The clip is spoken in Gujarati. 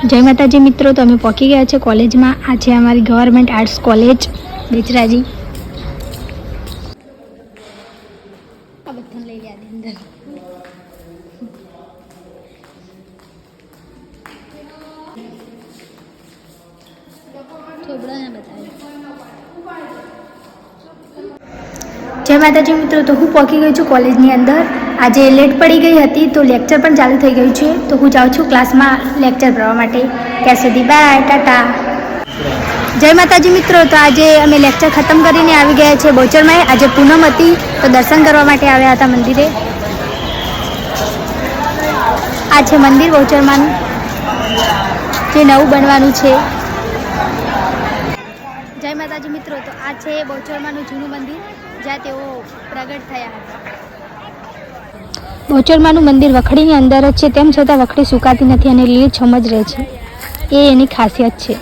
જય માતાજી મિત્રો, તો અમે પહોંચી ગયા છે કોલેજમાં. આ છે અમારી ગવર્મેન્ટ આર્ટ્સ કોલેજ બેચરાજી. આ બધાને લઈ ગયા અંદર. જય માતાજી મિત્રો, તો હું પહોંચી ગઈ છું કોલેજની અંદર. આજે લેટ પડી ગઈ હતી તો લેક્ચર પણ ચાલુ થઈ ગયું છે. તો હું જાઉં છું ક્લાસમાં લેક્ચર ભરવા માટે. ત્યાં સુધી બાય, ટાટા. જય માતાજી મિત્રો, તો આજે અમે લેક્ચર ખતમ કરીને આવી ગયા છે બોચરમાં. આજે પૂનમ હતી તો દર્શન કરવા માટે આવ્યા હતા મંદિરે. આ છે મંદિર બોચરમાંનું, જે નવું બનવાનું છે. જય માતાજી મિત્રો, તો આ છે બોચરમાંનું જૂનું મંદિર, જ્યાં તેઓ પ્રગટ થયા હતા. બોચરમાંનું મંદિર વખડીની અંદર જ છે, તેમ છતાં વખડી સુકાતી નથી અને લીલીછમ જ રહે છે. એ એની ખાસિયત છે.